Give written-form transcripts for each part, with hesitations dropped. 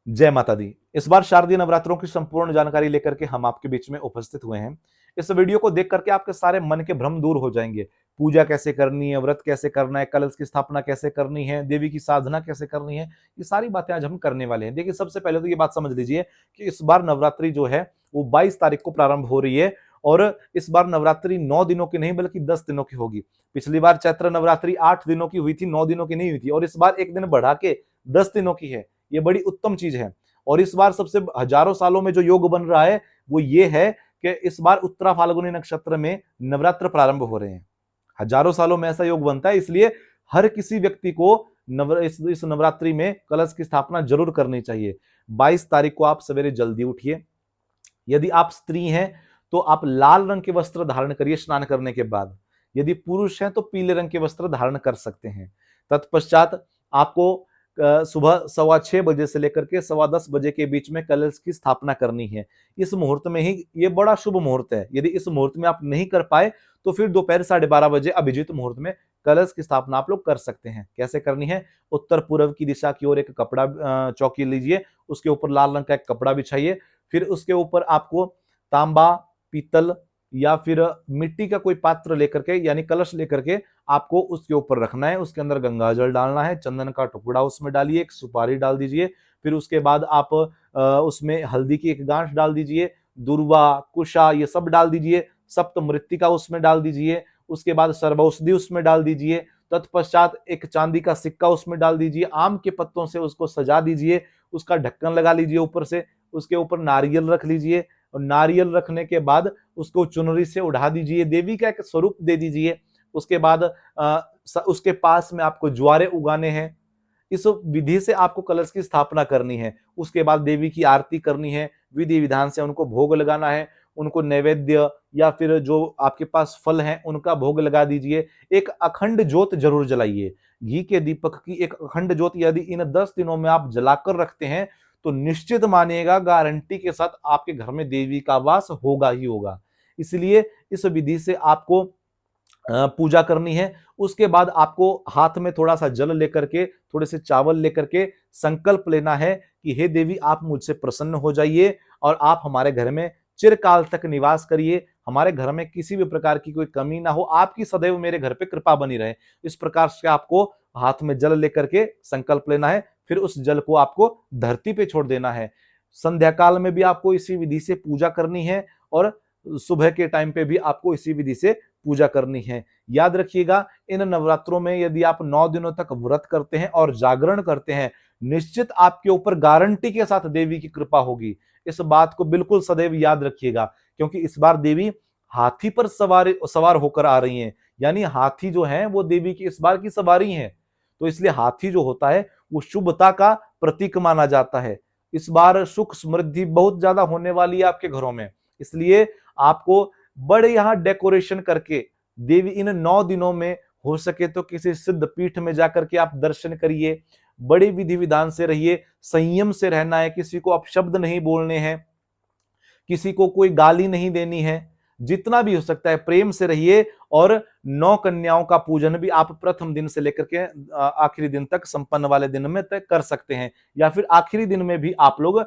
जय माता दी। इस बार शारदीय नवरात्रों की संपूर्ण जानकारी लेकर के हम आपके बीच में उपस्थित हुए हैं। इस वीडियो को देख करके आपके सारे मन के भ्रम दूर हो जाएंगे। पूजा कैसे करनी है, व्रत कैसे करना है, कलश की स्थापना कैसे करनी है, देवी की साधना कैसे करनी है, ये सारी बातें आज हम करने वाले हैं। देखिए, सबसे पहले तो ये बात समझ लीजिए कि इस बार नवरात्रि जो है वो 22 तारीख को प्रारंभ हो रही है और इस बार नवरात्रि 9 दिनों की नहीं बल्कि 10 दिनों की होगी। पिछली बार चैत्र नवरात्रि 8 दिनों की हुई थी, 9 दिनों की नहीं हुई थी, और इस बार एक दिन बढ़ा के 10 दिनों की है। ये बड़ी उत्तम चीज है। और इस बार सबसे हजारों सालों में जो योग बन रहा है वो ये है कि इस बार उत्तरा फाल्गुनी नक्षत्र में नवरात्र प्रारंभ हो रहे हैं। हजारों सालों में ऐसा योग बनता है, इसलिए हर किसी व्यक्ति को इस नवरात्रि में कलश की स्थापना जरूर करनी चाहिए। 22 तारीख को आप सवेरे जल्दी उठिए। यदि आप स्त्री हैं तो आप लाल रंग के वस्त्र धारण करिए स्नान करने के बाद। यदि पुरुष हैं तो पीले रंग के वस्त्र धारण कर सकते हैं। तत्पश्चात आपको सुबह 6:15 बजे से लेकर के 10:15 बजे के बीच में कलश की स्थापना करनी है। इस मुहूर्त में ही, ये बड़ा शुभ मुहूर्त है। यदि इस मुहूर्त में आप नहीं कर पाए तो फिर दोपहर 12:30 बजे अभिजीत मुहूर्त में कलश की स्थापना आप लोग कर सकते हैं। कैसे करनी है? उत्तर पूर्व की दिशा की ओर एक कपड़ा, चौकी लीजिए, उसके ऊपर लाल रंग का एक कपड़ा बिछाइए। फिर उसके ऊपर आपको तांबा, पीतल या फिर मिट्टी का कोई पात्र लेकर के, यानी कलश लेकर के आपको उसके ऊपर रखना है। उसके अंदर गंगा जल डालना है, चंदन का टुकड़ा उसमें डालिए, एक सुपारी डाल दीजिए। फिर उसके बाद आप उसमें हल्दी की एक गांठ डाल दीजिए, दुर्वा, कुशा ये सब डाल दीजिए, सप्त मृत्तिका उसमें डाल दीजिए। उसके बाद सर्वौषधि उसमें डाल दीजिए। तत्पश्चात एक चांदी का सिक्का उसमें डाल दीजिए, आम के पत्तों से उसको सजा दीजिए, उसका ढक्कन लगा लीजिए ऊपर से। उसके ऊपर नारियल रख लीजिए और नारियल रखने के बाद उसको चुनरी से उड़ा दीजिए, देवी का एक स्वरूप दे दीजिए। उसके बाद उसके पास में आपको ज्वारे उगाने हैं। इस विधि से आपको कलश की स्थापना करनी है। उसके बाद देवी की आरती करनी है, विधि विधान से उनको भोग लगाना है। उनको नैवेद्य या फिर जो आपके पास फल हैं उनका भोग लगा दीजिए। एक अखंड ज्योत जरूर जलाइए। घी के दीपक की एक अखंड ज्योत यदि इन 10 दिनों में आप जलाकर रखते हैं तो निश्चित मानिएगा, गारंटी के साथ आपके घर में देवी का वास होगा ही होगा। इसलिए इस विधि से आपको पूजा करनी है। उसके बाद आपको हाथ में थोड़ा सा जल लेकर के, थोड़े से चावल लेकर के संकल्प लेना है कि हे देवी, आप मुझसे प्रसन्न हो जाइए और आप हमारे घर में चिरकाल तक निवास करिए। हमारे घर में किसी भी प्रकार की कोई कमी ना हो, आपकी सदैव मेरे घर पे कृपा बनी रहे। इस प्रकार से आपको हाथ में जल लेकर के संकल्प लेना है। फिर उस जल को आपको धरती पे छोड़ देना है। संध्या काल में भी आपको इसी विधि से पूजा करनी है और सुबह के टाइम पे भी आपको इसी विधि से पूजा करनी है। याद रखिएगा, इन नवरात्रों में यदि आप 9 दिनों तक व्रत करते हैं और जागरण करते हैं, निश्चित आपके ऊपर गारंटी के साथ देवी की कृपा होगी। इस बात को बिल्कुल सदैव याद रखिएगा, क्योंकि इस बार देवी हाथी पर सवार होकर आ रही हैं। यानी हाथी जो है वो देवी की इस बार की सवारी है। तो इसलिए हाथी जो होता है वो शुभता का प्रतीक माना जाता है। इस बार सुख समृद्धि बहुत ज्यादा होने वाली है आपके घरों में। इसलिए आपको बड़े यहां डेकोरेशन करके देवी इन 9 दिनों में हो सके तो किसी सिद्ध पीठ में जाकर के आप दर्शन करिए। बड़े विधि विधान से रहिए, संयम से रहना है, किसी को अपशब्द नहीं बोलने हैं, किसी को कोई गाली नहीं देनी है। जितना भी हो सकता है प्रेम से रहिए। और 9 कन्याओं का पूजन भी आप प्रथम दिन से लेकर के आखिरी दिन तक, संपन्न वाले दिन में तक कर सकते हैं, या फिर आखिरी दिन में भी आप लोग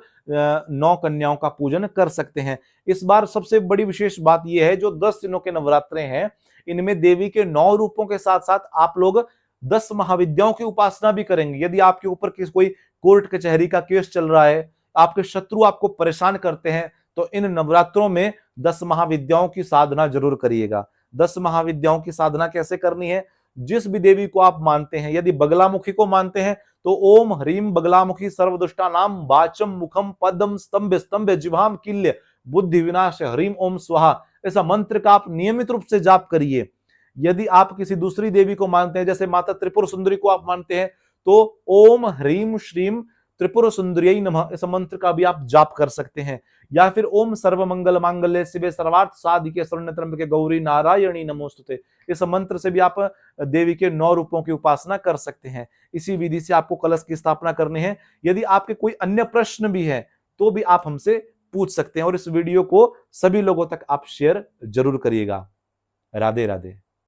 9 कन्याओं का पूजन कर सकते हैं। इस बार सबसे बड़ी विशेष बात यह है, जो 10 दिनों के नवरात्रे हैं इनमें देवी के 9 रूपों के साथ साथ आप लोग 10 महाविद्याओं की उपासना भी करेंगे। यदि आपके ऊपर कोई कोर्ट कचहरी का केस चल रहा है, आपके शत्रु आपको परेशान करते हैं, तो इन नवरात्रों में 10 महाविद्याओं की साधना जरूर करिएगा। 10 महाविद्याओं की साधना कैसे करनी है? जिस भी देवी को आप मानते हैं, यदि बगलामुखी को मानते हैं तो ओम ह्रीम बगलामुखी सर्वदुष्टा नाम वाचम मुखम पदम स्तंभ स्तंभ जिह्वाम किल्य बुद्धि विनाश ह्रीम ओम स्वाहा, ऐसा मंत्र का आप नियमित रूप से जाप करिए। यदि आप किसी दूसरी देवी को मानते हैं, जैसे माता त्रिपुर सुंदरी को आप मानते हैं, तो ओम ह्रीम श्रीम त्रिपुर सुंदरी नमः इस मंत्र का भी आप जाप कर सकते हैं। या फिर ओम सर्वमंगल मांगल्ये शिवे सर्वार्थ साधिके शरण्य त्र्यंबके गौरी नारायणी नमोस्तुते, इस मंत्र से भी आप देवी के 9 रूपों की उपासना कर सकते हैं। इसी विधि से आपको कलश की स्थापना करनी है। यदि आपके कोई अन्य प्रश्न भी है तो भी आप हमसे पूछ सकते हैं, और इस वीडियो को सभी लोगों तक आप शेयर जरूर करिएगा। राधे राधे।